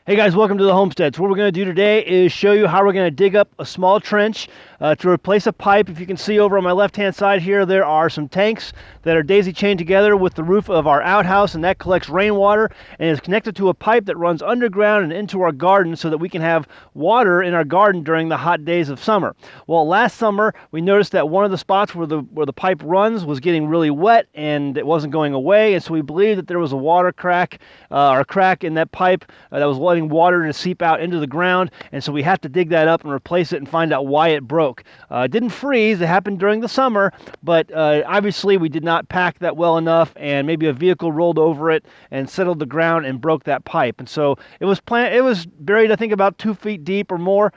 Hey guys, welcome to the Homestead. So what we're going to do today is show you how we're going to dig up a small trench to replace a pipe. If you can see over on my left hand side here, there are some tanks that are daisy chained together with the roof of our outhouse, and that collects rainwater and is connected to a pipe that runs underground and into our garden so that we can have water in our garden during the hot days of summer. Well, last summer we noticed that one of the spots where the pipe runs was getting really wet and it wasn't going away, and so we believed that there was a water crack or a crack in that pipe that was letting water to seep out into the ground, and so we have to dig that up and replace it and find out why it broke. It didn't freeze. It happened during the summer, but obviously we did not pack that well enough, and maybe a vehicle rolled over it and settled the ground and broke that pipe. And so it was buried, I think, about 2 feet deep or more.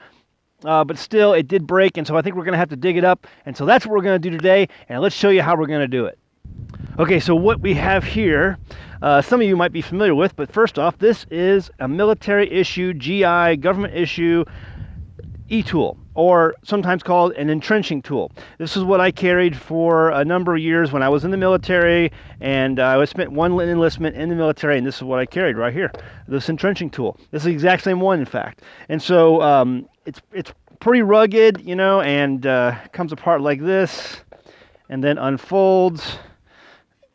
But still, it did break, and so I think we're going to have to dig it up. And so that's what we're going to do today, and let's show you how we're going to do it. Okay, so what we have here, some of you might be familiar with, but first off, this is a military issue, GI, government issue e-tool, or sometimes called an entrenching tool. This is what I carried for a number of years when I was in the military, and I spent one enlistment in the military, and this is what I carried right here, this entrenching tool. This is the exact same one, in fact. And so it's pretty rugged, you know, and comes apart like this, and then unfolds.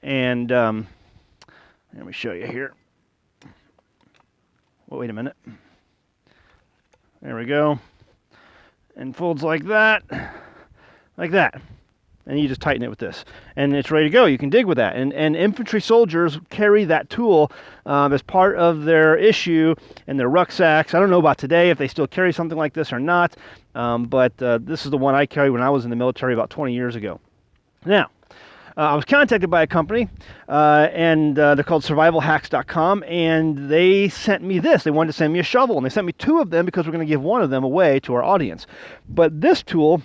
And let me show you here. Well, wait a minute. There we go. And folds like that. And you just tighten it with this. And it's ready to go. You can dig with that. And infantry soldiers carry that tool as part of their issue in their rucksacks. I don't know about today if they still carry something like this or not. But this is the one I carried when I was in the military about 20 years ago. Now, I was contacted by a company, and they're called survivalhacks.com, and they sent me this. They wanted to send me a shovel, and they sent me 2 of them because we're going to give one of them away to our audience. But this tool,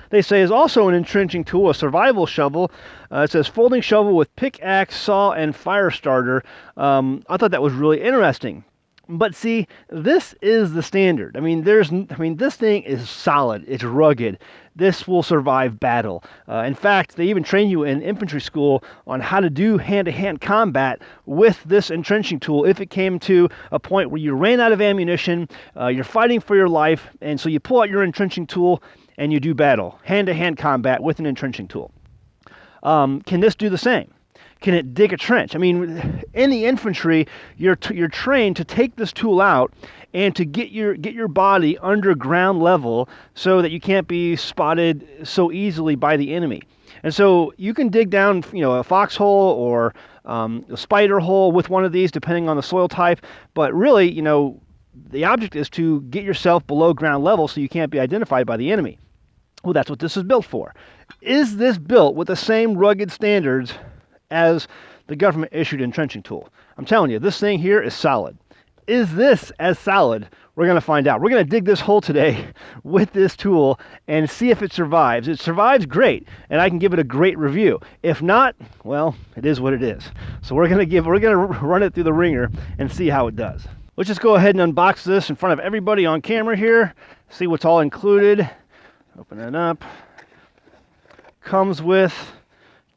they say, is also an entrenching tool, a survival shovel. It says folding shovel with pickaxe, saw, and fire starter. I thought that was really interesting. But see, this is the standard. I mean, this thing is solid. It's rugged. This will survive battle. In fact, they even train you in infantry school on how to do hand-to-hand combat with this entrenching tool if it came to a point where you ran out of ammunition, you're fighting for your life, and so you pull out your entrenching tool and you do battle, hand-to-hand combat with an entrenching tool. Can this do the same? Can it dig a trench? I mean, in the infantry, you're trained to take this tool out and to get your body underground level so that you can't be spotted so easily by the enemy. And so you can dig down, you know, a foxhole or a spider hole with one of these, depending on the soil type. But really, you know, the object is to get yourself below ground level so you can't be identified by the enemy. Well, that's what this is built for. Is this built with the same rugged standards as the government issued entrenching tool? I'm telling you, this thing here is solid. Is this as solid? We're going to find out. We're going to dig this hole today with this tool and see if it survives. It survives, great, and I can give it a great review. If not, well, it is what it is. So we're going to run it through the ringer and see how it does. Let's just go ahead and unbox this in front of everybody on camera here. See what's all included. Open it up. Comes with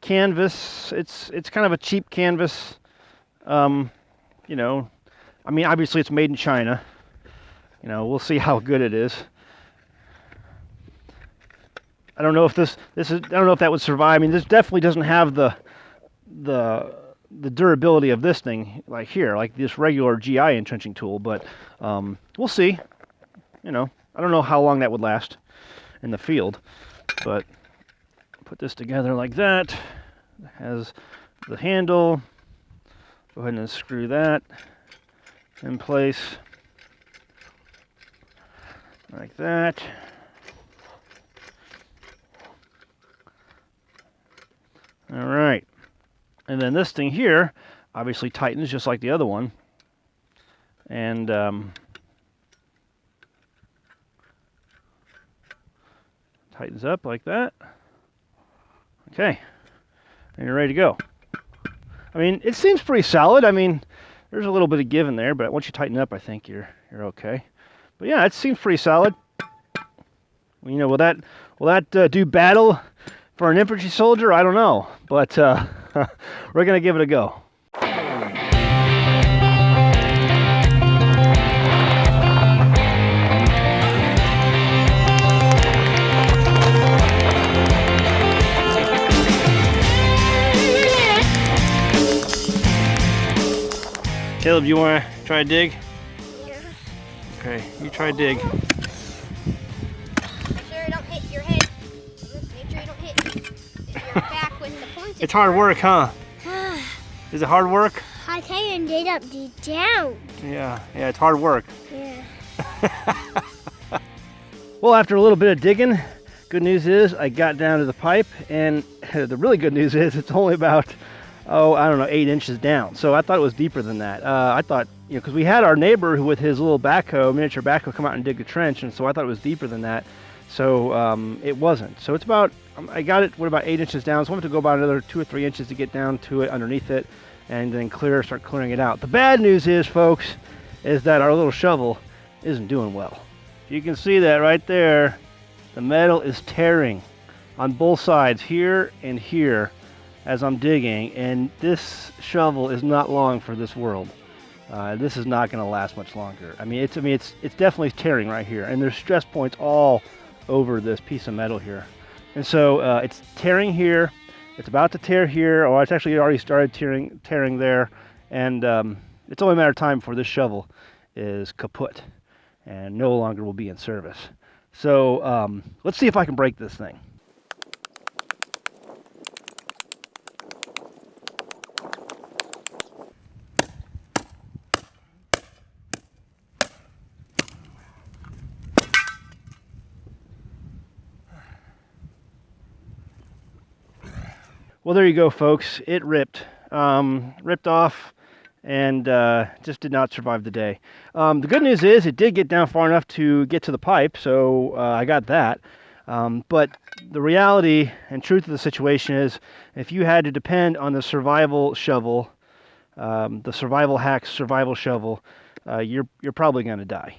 canvas. It's kind of a cheap canvas. You know, I mean, obviously it's made in China. You know, we'll see how good it is. I don't know if this is, I don't know if that would survive. I mean, this definitely doesn't have the durability of this thing like here, like this regular GI entrenching tool, but we'll see. You know, I don't know how long that would last in the field, but put this together like that. It has the handle. Go ahead and screw that in place like that. All right, and then this thing here obviously tightens just like the other one, and tightens up like that. Okay, and you're ready to go. I mean, it seems pretty solid. I mean, there's a little bit of give in there, but once you tighten it up, I think you're okay. But yeah, it seems pretty solid. You know, will that do battle for an infantry soldier? I don't know, but we're gonna give it a go. Caleb, you want to try to dig? Yeah. Okay, you try to dig. Make sure you don't hit your head. Make sure you don't hit your back with the pointed. It's hard work, huh? Is it hard work? I can't dig up deep down. Yeah, it's hard work. Yeah. Well, after a little bit of digging, good news is I got down to the pipe, and the really good news is it's only about, I don't know, 8 inches down. So I thought it was deeper than that. I thought, because we had our neighbor who, with his little backhoe, miniature backhoe, come out and dig a trench, and so I thought it was deeper than that. So it wasn't. So it's about, I got it, about 8 inches down. So I want to go about another 2 or 3 inches to get down to it, underneath it, and then start clearing it out. The bad news is, folks, is that our little shovel isn't doing well. You can see that right there. The metal is tearing on both sides, here and here, as I'm digging, and this shovel is not long for this world. This is not going to last much longer. It's definitely tearing right here, and there's stress points all over this piece of metal here. And so it's tearing here, it's about to tear here, or it's actually already started tearing there, and it's only a matter of time before this shovel is kaput and no longer will be in service. So let's see if I can break this thing. Well, there you go, folks. It ripped off, and just did not survive the day. The good news is it did get down far enough to get to the pipe, so I got that. But the reality and truth of the situation is, if you had to depend on the survival shovel, the survival hacks survival shovel, you're probably going to die.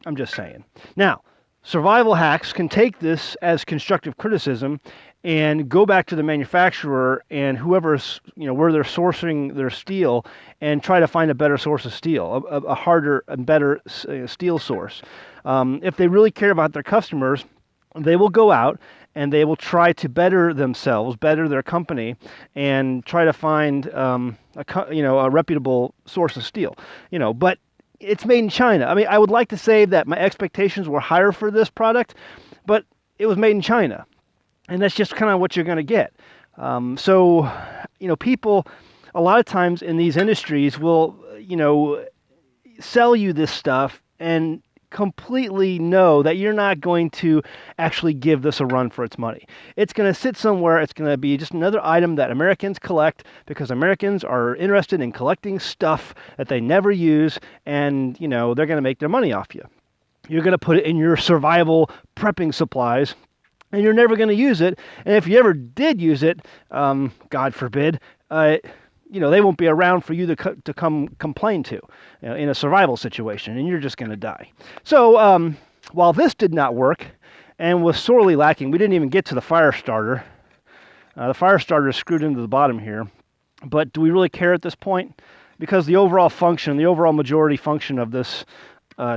I'm just saying. Now, survival hacks can take this as constructive criticism and go back to the manufacturer and whoever's, where they're sourcing their steel, and try to find a better source of steel, a harder and better steel source. If they really care about their customers, they will go out and they will try to better themselves, better their company, and try to find a reputable source of steel. But it's made in China. I would like to say that my expectations were higher for this product, but it was made in China. And that's just kind of what you're going to get. So, people a lot of times in these industries will, sell you this stuff and completely know that you're not going to actually give this a run for its money. It's going to sit somewhere. It's going to be just another item that Americans collect because Americans are interested in collecting stuff that they never use, and, they're going to make their money off you. You're going to put it in your survival prepping supplies, and you're never going to use it. And if you ever did use it, God forbid, they won't be around for you to come complain to in a survival situation, and you're just going to die. So while this did not work and was sorely lacking, we didn't even get to the fire starter. The fire starter is screwed into the bottom here. But do we really care at this point? Because the overall majority function of this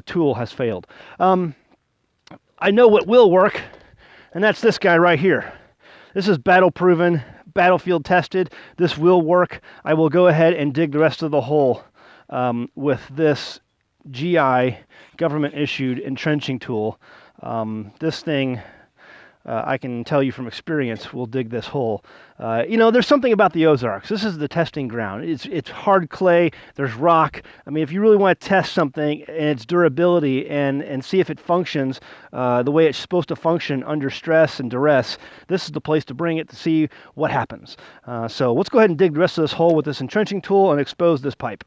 tool has failed. I know what will work, and that's this guy right here. This is battle-proven, battlefield tested. This will work. I will go ahead and dig the rest of the hole with this GI, government-issued entrenching tool. This thing, I can tell you from experience, will dig this hole. There's something about the Ozarks. This is the testing ground. It's hard clay. There's rock. If you really want to test something and its durability and see if it functions the way it's supposed to function under stress and duress, this is the place to bring it to see what happens. So let's go ahead and dig the rest of this hole with this entrenching tool and expose this pipe.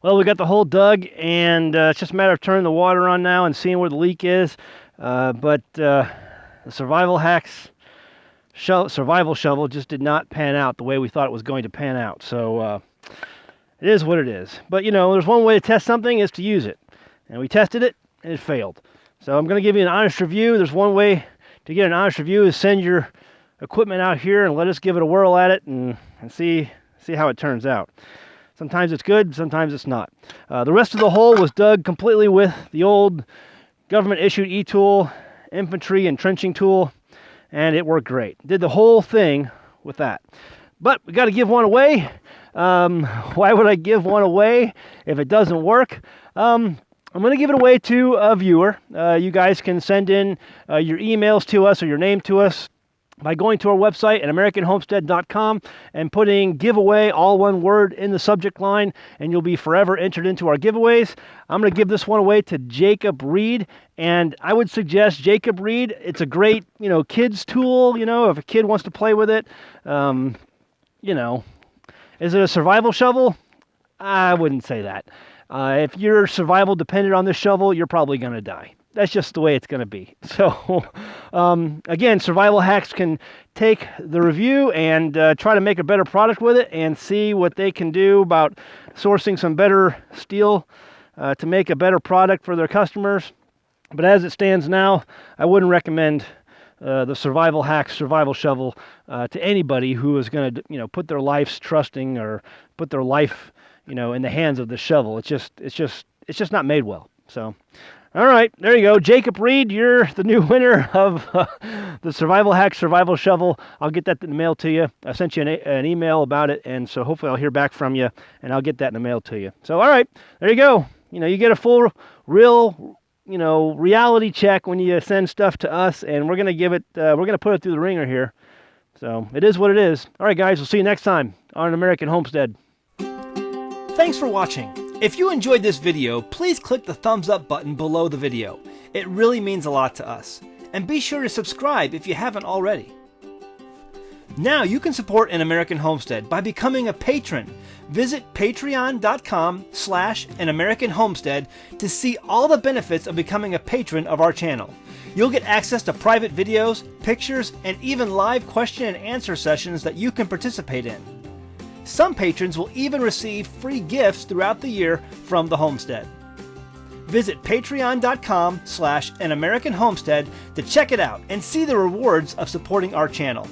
Well, we got the hole dug, and it's just a matter of turning the water on now and seeing where the leak is. But the survival shovel just did not pan out the way we thought it was going to pan out. So it is what it is. But, there's one way to test something is to use it. And we tested it, and it failed. So I'm going to give you an honest review. There's one way to get an honest review is send your equipment out here and let us give it a whirl at it and see how it turns out. Sometimes it's good, sometimes it's not. The rest of the hole was dug completely with the old government-issued e-tool, infantry and trenching tool, and it worked great. Did the whole thing with that. But we got to give one away. Why would I give one away if it doesn't work? I'm going to give it away to a viewer. You guys can send in your emails to us or your name to us by going to our website at AmericanHomestead.com and putting giveaway, all one word, in the subject line, and you'll be forever entered into our giveaways. I'm going to give this one away to Jacob Reed, and I would suggest Jacob Reed. It's a great, kids tool, if a kid wants to play with it. Is it a survival shovel? I wouldn't say that. If your survival depended on this shovel, you're probably going to die. That's just the way it's going to be. So, again, Survival Hacks can take the review and try to make a better product with it and see what they can do about sourcing some better steel to make a better product for their customers. But as it stands now, I wouldn't recommend the Survival Hacks survival shovel to anybody who is going to, put their life's trusting or put their life, in the hands of the shovel. It's just not made well. So. All right, there you go. Jacob Reed, you're the new winner of the Survival Hack Survival Shovel. I'll get that in the mail to you. I sent you an email about it, and so hopefully I'll hear back from you, and I'll get that in the mail to you. So, all right, there you go. You get a full, real, reality check when you send stuff to us, and we're going to put it through the ringer here. So, it is what it is. All right, guys, we'll see you next time on An American Homestead. Thanks for watching. If you enjoyed this video, please click the thumbs up button below the video. It really means a lot to us. And be sure to subscribe if you haven't already. Now you can support An American Homestead by becoming a patron. Visit patreon.com/AnAmericanHomestead to see all the benefits of becoming a patron of our channel. You'll get access to private videos, pictures, and even live question and answer sessions that you can participate in. Some patrons will even receive free gifts throughout the year from the homestead. Visit patreon.com/AnAmericanHomestead to check it out and see the rewards of supporting our channel.